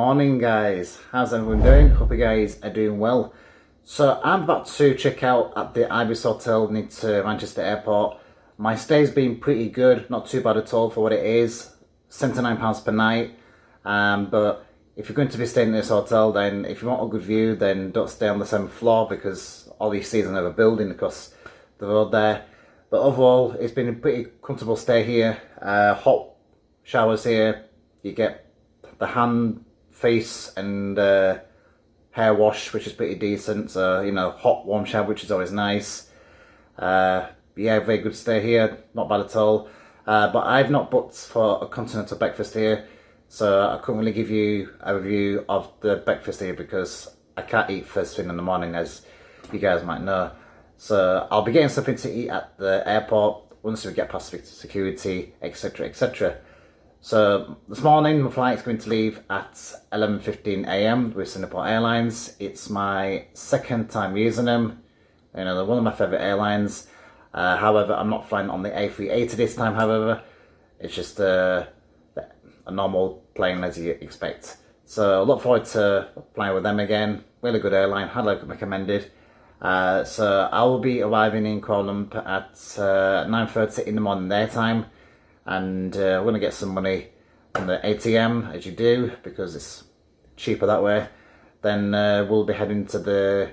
Morning guys, how's everyone doing? Hope you guys are doing well. So I'm about to check out at the Ibis Hotel near to Manchester Airport. My stay's been pretty good, not too bad at all for what it is. £79 per night. But if you're going to be staying in this hotel, then if you want a good view, then don't stay on the 7th floor because all you see is another building across the road there. But overall, it's been a pretty comfortable stay here. Hot showers here. You get the hand, face and hair wash, which is pretty decent. So, you know, hot, warm shower, which is always nice. Yeah, very good stay here. Not bad at all. But I've not booked for a continental breakfast here. So I couldn't really give you a review of the breakfast here because I can't eat first thing in the morning, as you guys might know. So I'll be getting something to eat at the airport once we get past security, etc, etc. So this morning my flight's going to leave at 11:15 AM with Singapore Airlines. It's my second time using them. You know, they're one of my favourite airlines. However, I'm not flying on the A380 this time, however. It's just a normal plane as you expect. So I look forward to flying with them again. Really good airline, highly recommended. So I will be arriving in Kuala Lumpur at 9:30 in the morning their time. And we're going to get some money from the ATM, as you do, because it's cheaper that way. Then we'll be heading to the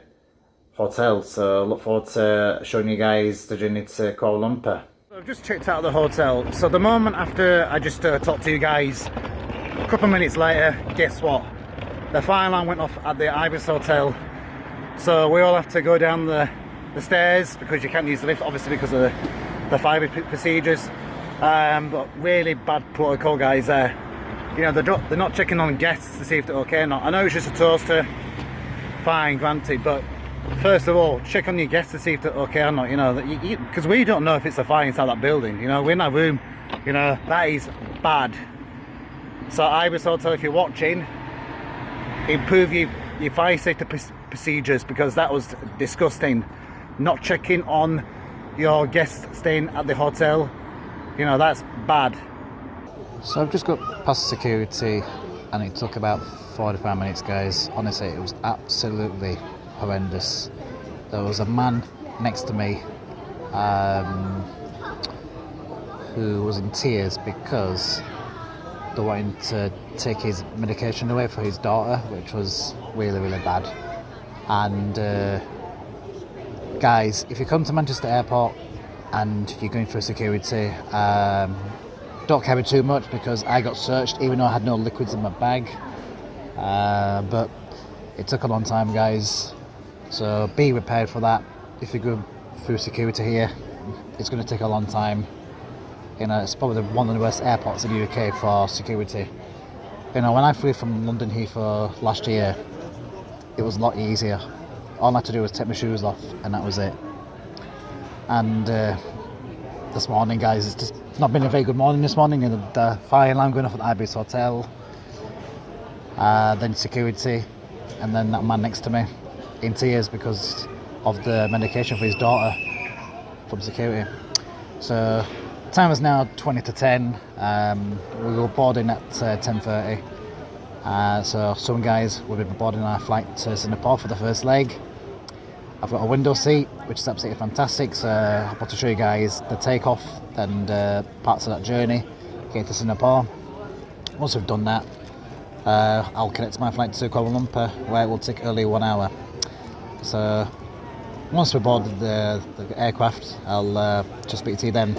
hotel. So look forward to showing you guys the journey to Kuala Lumpur. I've just checked out of the hotel. So the moment after I just talked to you guys, a couple of minutes later, guess what? The fire alarm went off at the Ibis Hotel. So we all have to go down the stairs because you can't use the lift, obviously because of the fire procedures. But really bad protocol, guys. You know, they're not checking on guests to see if they're okay or not. I know it's just a toaster, fine, granted, but first of all, check on your guests to see if they're okay or not. You know, because we don't know if it's a fire inside that building. You know, we're in that room. You know, that is bad. So Ibis Hotel, if you're watching, improve your fire safety procedures, because that was disgusting. Not checking on your guests staying at the hotel. You know, that's bad. So I've just got past security and it took about 45 minutes, guys. Honestly, it was absolutely horrendous. There was a man next to me who was in tears because they wanted to take his medication away for his daughter, which was really, really bad. And guys, if you come to Manchester Airport and you're going through security, don't carry too much, because I got searched even though I had no liquids in my bag. But it took a long time, guys, so be prepared for that. If you go through security here, it's going to take a long time. You know, it's probably one of the worst airports in the UK for security. You know, when I flew from London Heathrow last year, it was a lot easier. All I had to do was take my shoes off and that was it. And this morning, guys, it's just not been a very good morning this morning. You know, the fire alarm going off at the Ibis Hotel, then security, and then that man next to me in tears because of the medication for his daughter from security. So time is now 20 to 10. We were boarding at 10:30. So some guys will be boarding our flight to Singapore for the first leg. I've got a window seat, which is absolutely fantastic, so I want to show you guys the takeoff and parts of that journey, getting to Singapore. Once we've done that, I'll connect my flight to Kuala Lumpur, where it will take only 1 hour. So once we board the aircraft, I'll just speak to you then.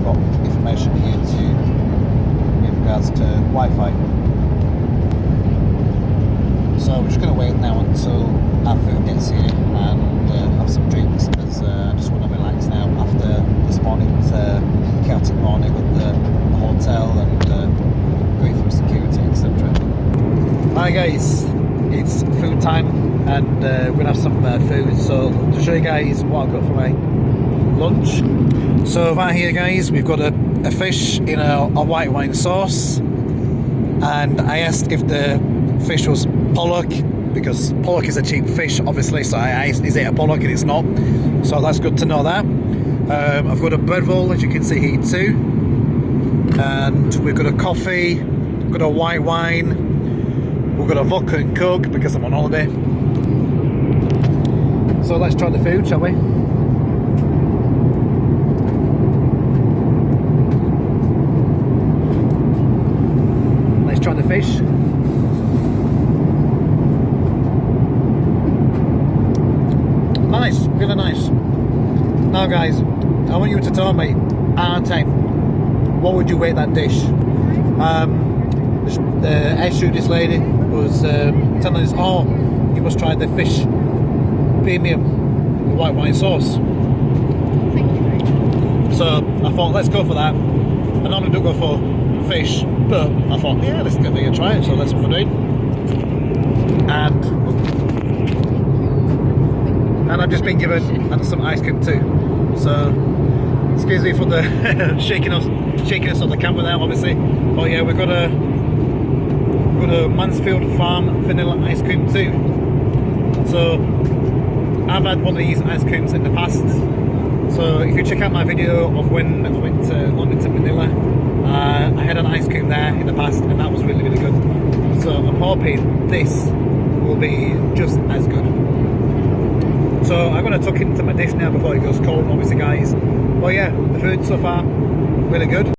got information here to with regards to Wi-Fi. So we're just going to wait now until our food gets here and have some drinks, as I just want to relax now after this morning's chaotic morning with the hotel and going through security, etc. Hi guys, it's food time and we're going to have some food. So to show you guys what I've got for my lunch. So right here guys, we've got a fish in a white wine sauce, and I asked if the fish was pollock, because pollock is a cheap fish obviously, so I asked is it a pollock, and it's not, so that's good to know that. I've got a bread roll, as you can see here too, and we've got a coffee, we've got a white wine, we've got a vodka and coke because I'm on holiday. So let's try the food, shall we? Let's try the fish. Nice, really nice. Now guys, I want you to tell me out of 10, what would you rate that dish? The air stewardess lady was telling us, oh, you must try the fish premium white wine sauce. So I thought, let's go for that. I normally don't go for fish, but I thought, yeah, let's give it a try, so that's what we're doing. And I've just been given some ice cream too. So excuse me for the shakiness of the camera there, obviously. Oh yeah, we've got a Mansfield Farm vanilla ice cream too. So I've had one of these ice creams in the past. So if you check out my video of when I went to London to Manila, I had an ice cream there in the past, and that was really, really good. So I'm hoping this will be just as good. So I'm going to tuck into my dish now before it goes cold, obviously guys. But yeah, the food so far, really good.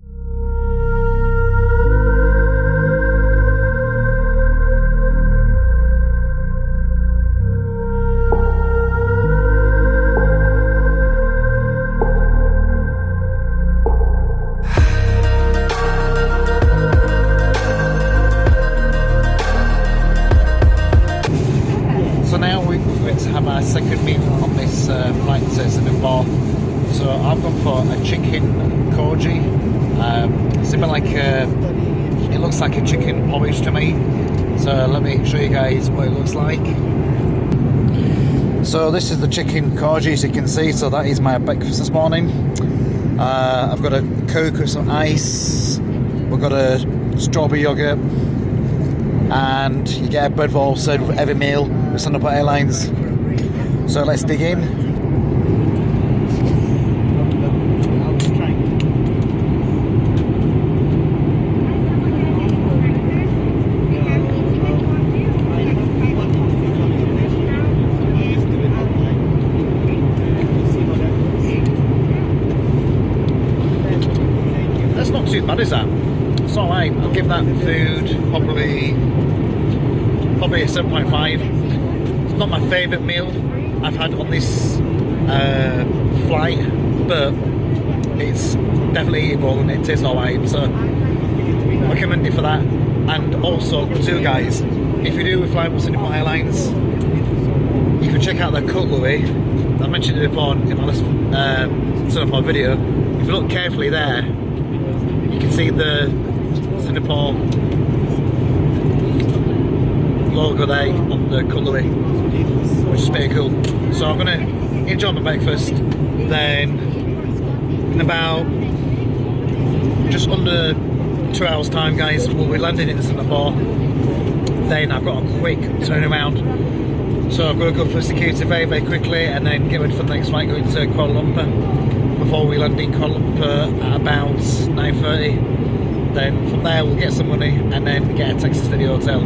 So now we're going to have our second meal on this flight to Singapore. So I've gone for a chicken koji. Similar like it looks like a chicken porridge to me. So let me show you guys what it looks like. So this is the chicken koji, as you can see. So that is my breakfast this morning. I've got a Coke with some ice. We've got a strawberry yogurt. And you get a bread roll served with every meal with Singapore Airlines. So let's dig in. That's not too bad, is that? It's alright. I'll give that food probably a 7.5. It's not my favourite meal I've had on this flight, but it's definitely eatable and it tastes alright, so I recommend it for that. And also too guys, if you do fly with Singapore Airlines, you can check out their cutlery. I mentioned it before in my last Singapore video. If you look carefully there, you can see the Singapore logo there on the cutlery, which is pretty cool. So I'm gonna enjoy my breakfast, then in about just under 2 hours time guys, we'll be landing in Singapore. Then I've got a quick turnaround, so I've got to go for security very, very quickly and then get ready for the next flight going to Kuala Lumpur before we land in Kuala Lumpur at about 9:30. Then from there we'll get some money and then get a taxi to the hotel.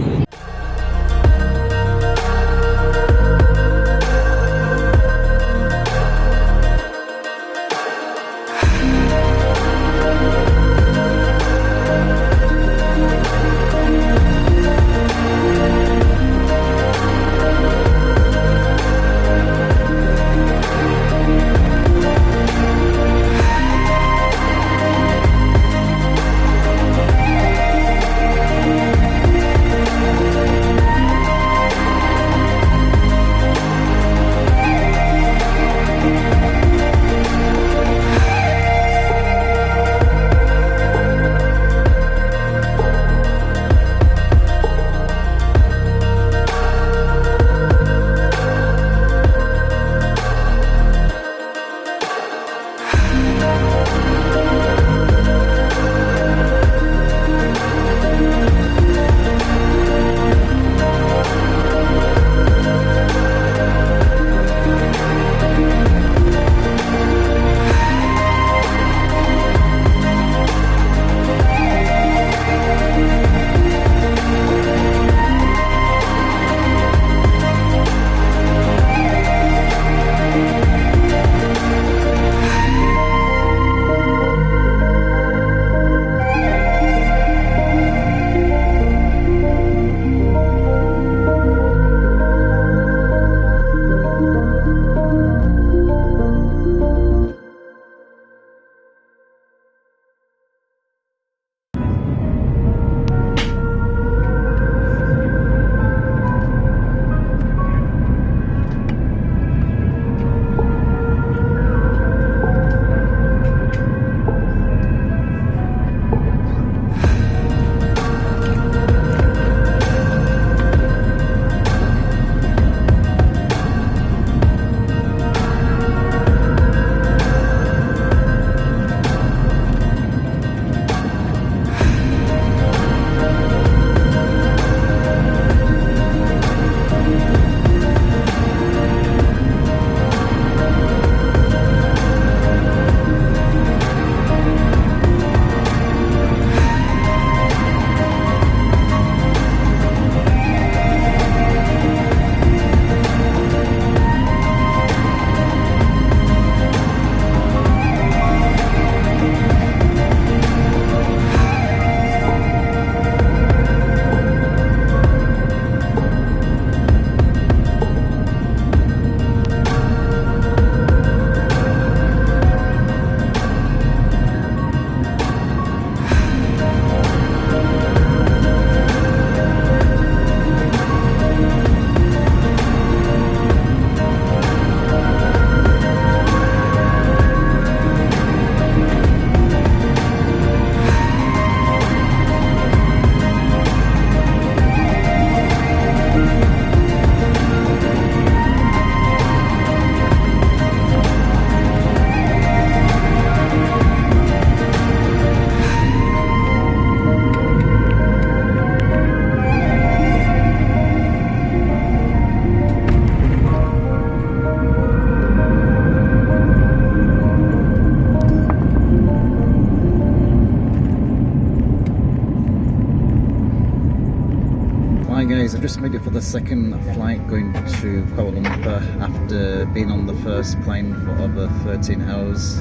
guys, I've just made it for the second flight going to Kuala Lumpur after being on the first plane for over 13 hours.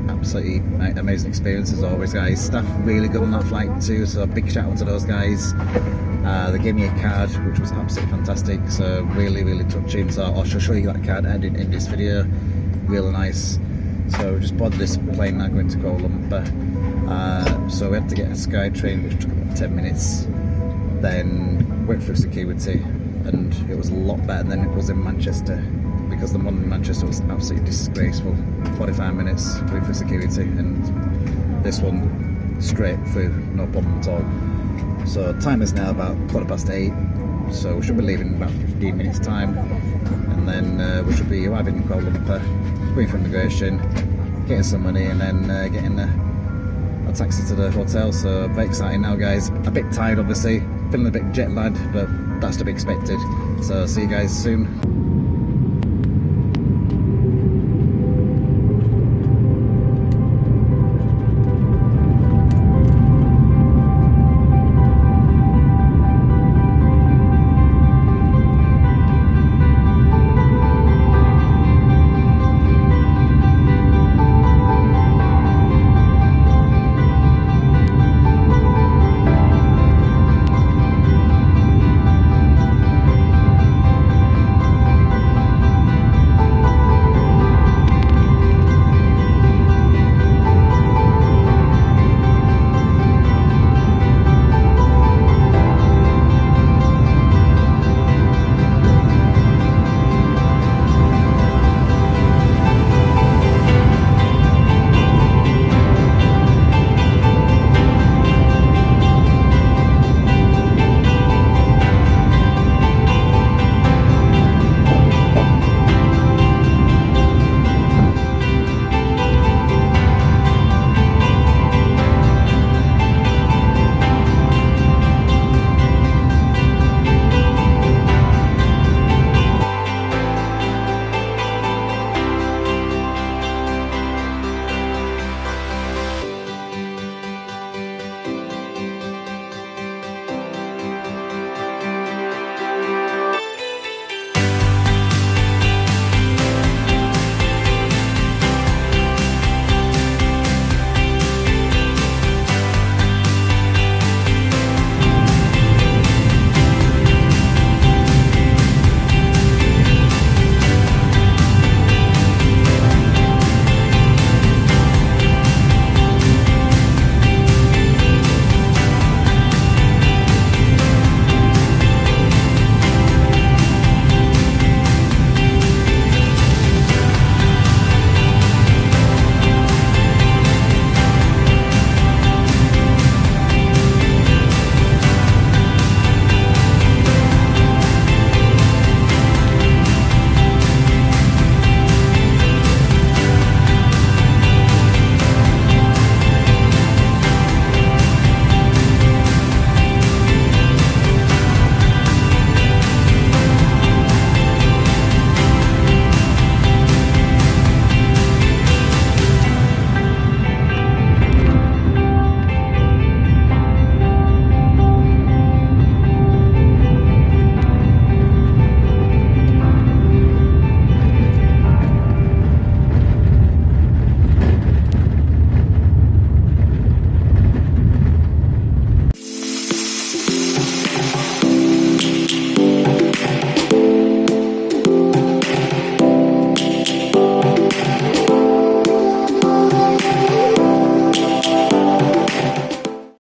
Absolutely amazing experience as always, guys. Staff really good on that flight too, so a big shout out to those guys. They gave me a card which was absolutely fantastic, so really touching. So I'll show you that card in this video. Really nice. So we just boarded this plane now going to Kuala Lumpur. So we had to get a sky train which took about 10 minutes. Then went through security, and it was a lot better than it was in Manchester, because the one in Manchester was absolutely disgraceful. 45 minutes going through security, and this one straight through, no problem at all. So time is now about 8:15, so we should be leaving in about 15 minutes time, and then we should be arriving in Kuala Lumpur, going for immigration, getting some money, and then getting a taxi to the hotel. So very exciting now, guys. A bit tired obviously, feeling a bit jet lagged, but that's to be expected. So see you guys soon.